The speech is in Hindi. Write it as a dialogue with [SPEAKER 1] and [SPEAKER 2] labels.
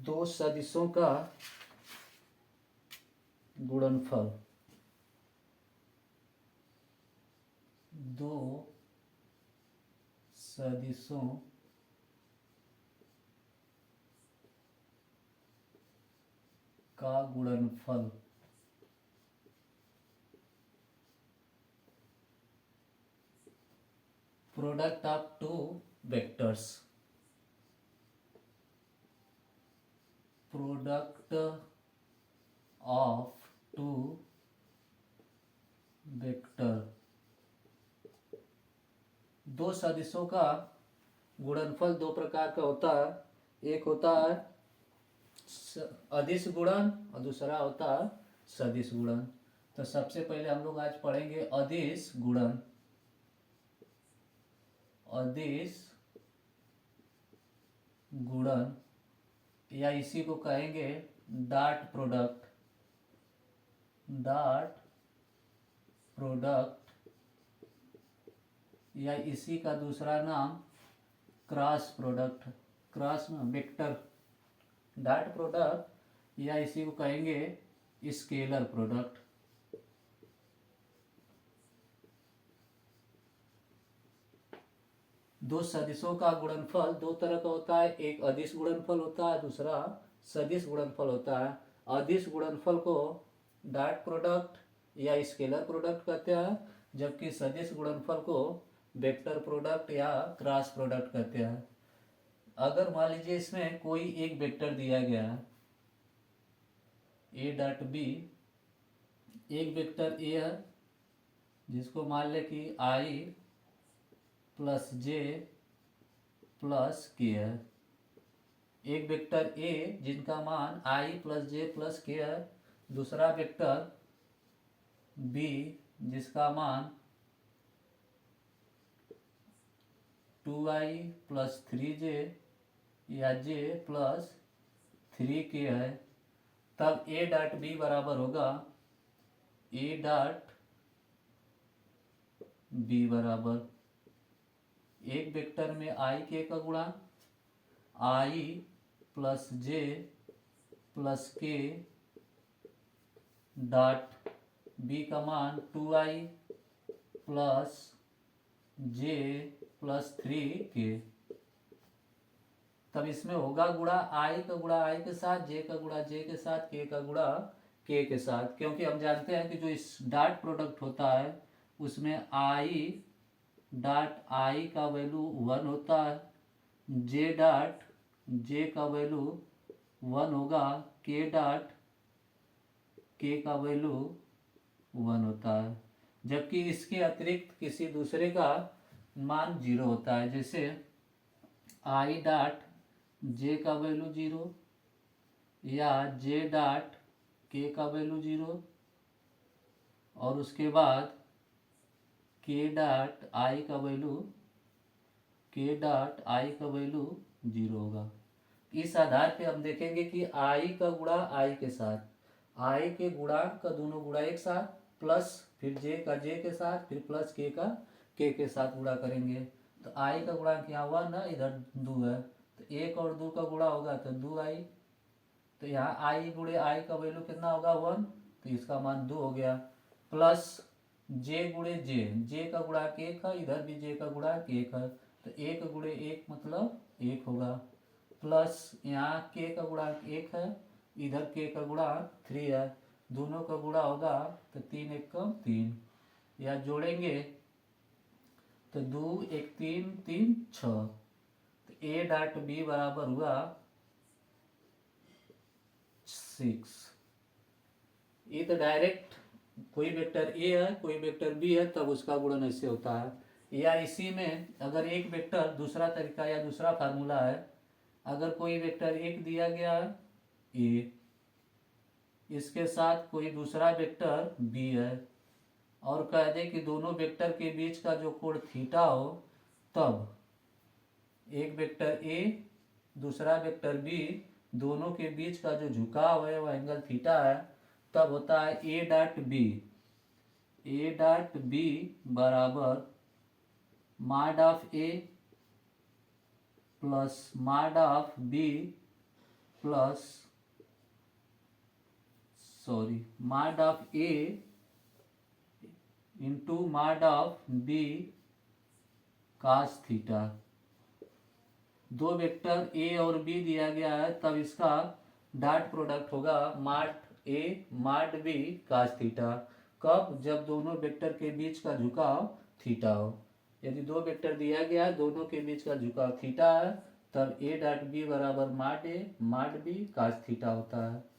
[SPEAKER 1] दो सदिशों का गुणनफल। दो सदिशों का गुणनफल product of two vectors. Product of two vector. दो सदिशों का गुणनफल दो प्रकार का होता है। एक होता है अदिश गुणन और दूसरा होता है सदिश गुणन। तो सबसे पहले हम लोग आज पढ़ेंगे अदिश गुणन। अदिश गुणन या इसी को कहेंगे डॉट प्रोडक्ट। डॉट प्रोडक्ट या इसी का दूसरा नाम cross product. Cross vector dot product या इसी को कहेंगे स्केलर प्रोडक्ट। दो सदिशों का गुणनफल दो तरह का होता है। एक अदिश गुणनफल होता है, दूसरा सदिश गुणनफल होता है। अदिश गुणनफल को डॉट प्रोडक्ट या स्केलर प्रोडक्ट कहते हैं, जबकि सदिश गुणनफल को वेक्टर प्रोडक्ट या क्रॉस प्रोडक्ट कहते हैं। अगर मान लीजिए इसमें कोई एक वेक्टर दिया गया है ए डॉट बी, एक वेक्टर ए है जिसको मान ले कि आई प्लस जे प्लस के है। एक वेक्टर ए जिनका मान आई प्लस जे प्लस के है। दूसरा वेक्टर बी जिसका मान 2i प्लस 3j या j प्लस 3k है। तब ए डॉट बी बराबर होगा ए डॉट बी बराबर एक वेक्टर में आई के का गुणा आई प्लस जे प्लस के डॉट बी का मान 2i प्लस जे प्लस 3k। तब इसमें होगा गुणा आई का गुणा आई के साथ, जे का गुणा जे के साथ, के का गुणा के के साथ। क्योंकि हम जानते हैं कि जो इस डॉट प्रोडक्ट होता है उसमें आई डॉट आई का वैल्यू 1 होता है, जे डॉट जे का वैल्यू 1 होगा, के डॉट के का वैल्यू 1 होता है। जबकि इसके अतिरिक्त किसी दूसरे का मान 0 होता है। जैसे आई डॉट जे का वैल्यू 0 या जे डॉट के का वैल्यू 0 और उसके बाद के डॉट आई का वैल्यू 0 होगा। इस आधार पे हम देखेंगे कि आई का गुणा आई के साथ, आई के गुणांक का दोनों गुणा एक साथ, प्लस फिर जे का जे के साथ, फिर प्लस के का के साथ गुणा करेंगे। तो आई का गुणांक यहाँ 1 है, इधर 2 है, तो 1 और 2 का गुणा होगा तो 2i। तो यहाँ आई गुणे आई का वैल्यू कितना होगा 1, तो इसका मान 2 हो गया। प्लस जे गुणे जे का गुणांक 1 है, इधर भी जे का गुणांक 1 है, तो 1 गुणे 1 मतलब 1 होगा। प्लस यहाँ के का गुणांक 1 है, इधर के का गुणांक 3 है, दोनों का गुणा होगा तो 3 1 कम 3, या जोड़ेंगे तो 2 1 3 3 6। तो ए डॉट बी बराबर हुआ 6। ये तो डायरेक्ट कोई वेक्टर ए है कोई वेक्टर बी है तब उसका गुणन ऐसे होता है। या इसी में अगर एक वेक्टर, दूसरा तरीका या दूसरा फार्मूला है, अगर कोई वेक्टर एक दिया गया है ए, इसके साथ कोई दूसरा वेक्टर बी है और कह दे कि दोनों वेक्टर के बीच का जो कोण थीटा हो, तब एक वेक्टर ए दूसरा वेक्टर बी दोनों के बीच का जो झुकाव है वह एंगल थीटा है, तब होता है A dot B. A dot B बराबर mod of A plus mod of B plus mod of A into mod of B cos theta. दो वेक्टर ए और बी दिया गया है, तब इसका डॉट प्रोडक्ट होगा माड ए माड बी कास थीटा। कब? जब दोनों वेक्टर के बीच का झुकाव थीटा हो। यदि दो वेक्टर दिया गया है, दोनों के बीच का झुकाव थीटा है, तब ए डॉट बी बराबर माड ए माड बी कास थीटा होता है।